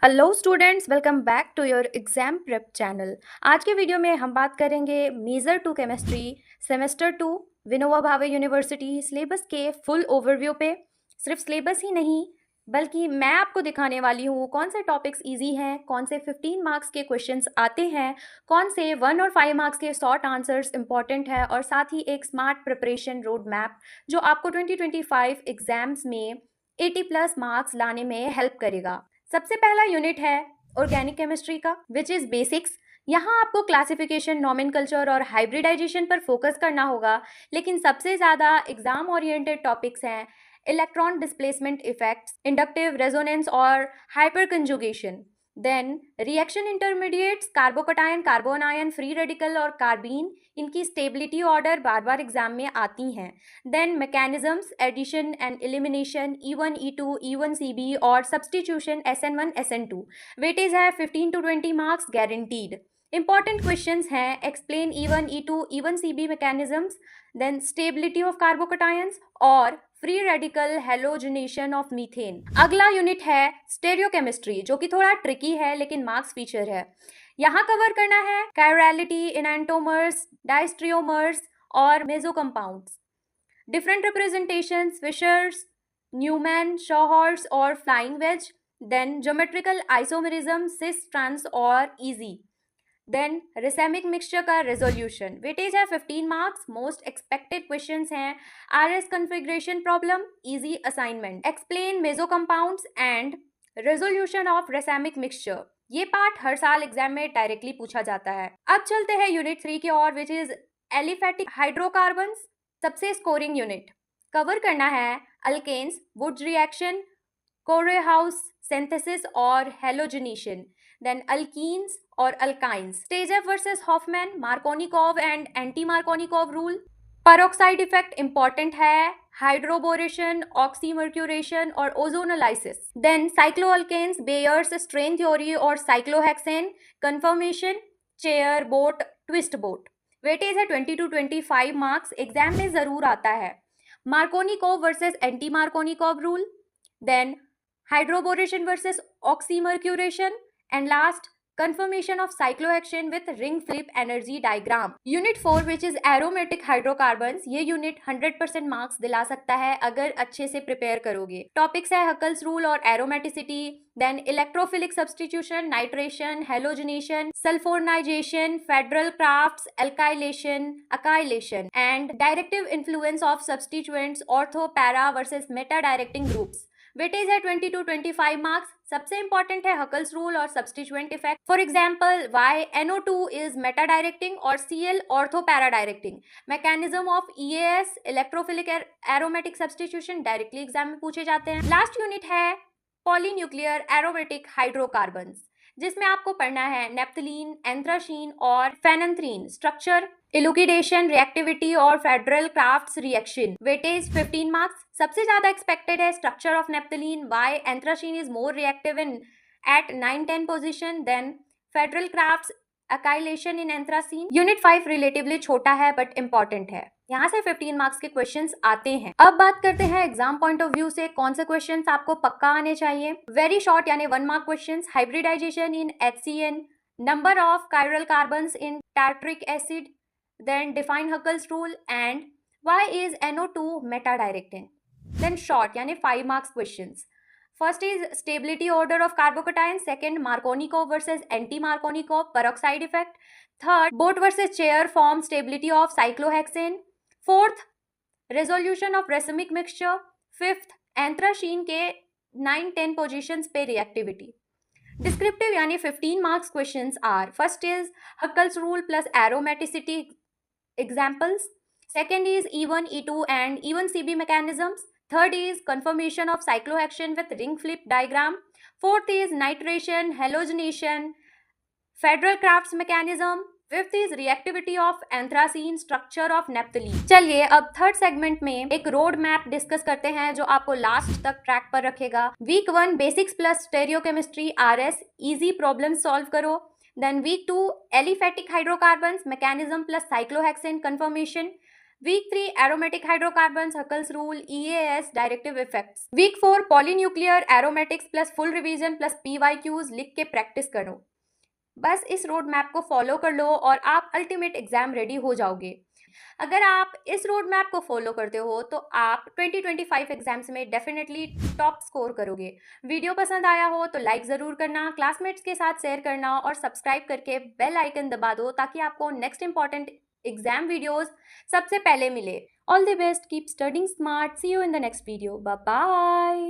Hello students, welcome back to your exam prep channel. आज के video में हम बात करेंगे major 2 chemistry semester 2 Vinoba Bhave university syllabus के फुल ओवरव्यू पे। सिर्फ सिलेबस ही नहीं बल्कि मैं आपको दिखाने वाली हूँ कौन से टॉपिक्स इजी हैं, कौन से 15 मार्क्स के क्वेश्चंस आते हैं, कौन से 1 और 5 मार्क्स के शॉर्ट आंसर्स इंपॉर्टेंट है और साथ ही एक स्मार्ट प्रिपरेशन रोड मैप जो आपको 2025 एग्जाम्स में 80+ मार्क्स लाने में हेल्प करेगा। सबसे पहला यूनिट है ऑर्गेनिक केमिस्ट्री का, विच इज बेसिक्स। यहाँ आपको क्लासिफिकेशन, नॉमेनकल्चर और हाइब्रिडाइजेशन पर फोकस करना होगा, लेकिन सबसे ज़्यादा एग्जाम ओरिएंटेड टॉपिक्स हैं electron displacement effects, inductive resonance और hyperconjugation. Then reaction intermediates, carbocation, carbanion, free radical और कार्बीन, इनकी स्टेबिलिटी ऑर्डर बार बार एग्जाम में आती हैं। Then mechanisms, addition and elimination, E1 E2 E1 CB और सब्सटीट्यूशन SN1 SN2। वेटेज है 15 to 20 marks guaranteed. Important questions हैं explain E1 E2 E1 CB mechanisms, then stability of carbocations और free radical halogenation of methane. अगला unit है स्टेरियोकेमिस्ट्री, जो कि थोड़ा tricky है लेकिन मार्क्स फीचर है। यहाँ कवर करना है कायरलिटी, इनैंटोमर्स, डायस्ट्रियोमर्स और meso compounds, different representations, Fischer's, Newman, sawhorse और flying wedge, then geometrical isomerism, cis trans और इजी, देन रेसेमिक मिक्सचर का रेजोल्यूशन। वेटेज है 15 मार्क्स। मोस्ट एक्सपेक्टेड क्वेश्चंस हैं RS configuration problem, E Z assignment, explain meso compounds and resolution of racemic mixture. ये part हर साल exam में directly पूछा जाता है। अब चलते हैं यूनिट 3 की ओर, विच इज एलिफेटिक हाइड्रोकार्बन्स। सबसे स्कोरिंग यूनिट कवर करना है alkanes, Wurtz reaction, Corey House synthesis और हेलोजनेशन, देन अल्कीन्स और alkynes, Saytzeff versus Hofmann, Markovnikov and anti Markovnikov rule, peroxide effect important है, हाइड्रोबोरेशन, ऑक्सीमर्क्यूरेशन और ozonolysis, then cycloalkanes, Baeyer's strain theory और cyclohexane, conformation, chair boat, twist boat. Weightage है 20 to 25 marks, exam में जरूर आता है। Markovnikov versus anti Markovnikov rule, then hydroboration versus oxymercuration, and last confirmation of cyclohexane with ring flip energy diagram. Unit 4 which is aromatic hydrocarbons, ये unit 100% marks दिला सकता है अगर अच्छे से प्रिपेयर करोगे। टॉपिक्स है हकल्स रूल और aromaticity, then electrophilic substitution, nitration, halogenation, sulphonation, Friedel Crafts, alkylation, acylation and directive influence of substituents, ortho, para versus meta directing groups. Weightage है 20 to 25 मार्क्स। सबसे इंपॉर्टेंट है हकल्स रूल और substituent effect. For example why NO2 is meta directing और Cl ortho para directing, mechanism of EAS, electrophilic aromatic substitution, directly exam में पूछे जाते हैं। Last unit है पॉलीन्यूक्लियर एरोमेटिक हाइड्रोकार्बन्स, जिसमें आपको पढ़ना है नेप्थलीन, एंथ्रासीन और फेनेंथ्रीन, स्ट्रक्चर, इलुकिडेशन, रिएक्टिविटी और Friedel Crafts reaction. Weightage 15 marks. सबसे ज्यादा एक्सपेक्टेड है structure of naphthalene, why anthracene is more reactive in at 9-10 position, then Friedel Crafts acylation in anthracene. Unit 5 relatively छोटा है but important है, यहाँ से 15 marks के क्वेश्चंस आते हैं। अब बात करते हैं एग्जाम पॉइंट ऑफ व्यू से कौन से क्वेश्चंस आपको पक्का आने चाहिए। वेरी शॉर्ट यानी 1 mark questions, hybridisation in HCN, number of chiral carbons in tartaric acid, then define Huckel's rule and why is NO2 meta directing. Then short यानी 5 marks questions. First is stability order of carbocation, second Markovnikov versus anti-Markovnikov peroxide effect, third boat versus chair form stability of cyclohexane, fourth resolution of racemic mixture, fifth anthracene के 9-10 positions पे reactivity. Descriptive यानी 15 marks questions are, first is Huckel's rule plus aromaticity examples, second is E1 E2 and E1 CB mechanisms, third is confirmation of cyclohexane with ring flip diagram, fourth is nitration, halogenation, federal crafts mechanism, fifth is reactivity of anthracene, structure of naphthalene. चलिए अब third segment में एक road map discuss करते हैं जो आपको last तक track पर रखेगा। Week 1 basics plus stereochemistry RS, E Z problem solve करो। Then week 2 aliphatic hydrocarbons, mechanism plus cyclohexane conformation. Week 3 aromatic hydrocarbons, Huckel's rule, EAS directive effects. Week 4 polynuclear aromatics plus full revision plus PYQs लिख के practice करो। बस इस road map को follow कर लो और आप अल्टीमेट एग्जाम रेडी हो जाओगे। अगर आप इस रोड मैप को फॉलो करते हो तो आप 2025 एग्जाम्स में डेफिनेटली टॉप स्कोर करोगे। वीडियो पसंद आया हो तो लाइक ज़रूर करना, क्लासमेट्स के साथ शेयर करना और सब्सक्राइब करके बेल आइकन दबा दो ताकि आपको नेक्स्ट इंपॉर्टेंट एग्जाम वीडियोस सबसे पहले मिले। All the best, keep studying smart, see you in the next video, bye bye.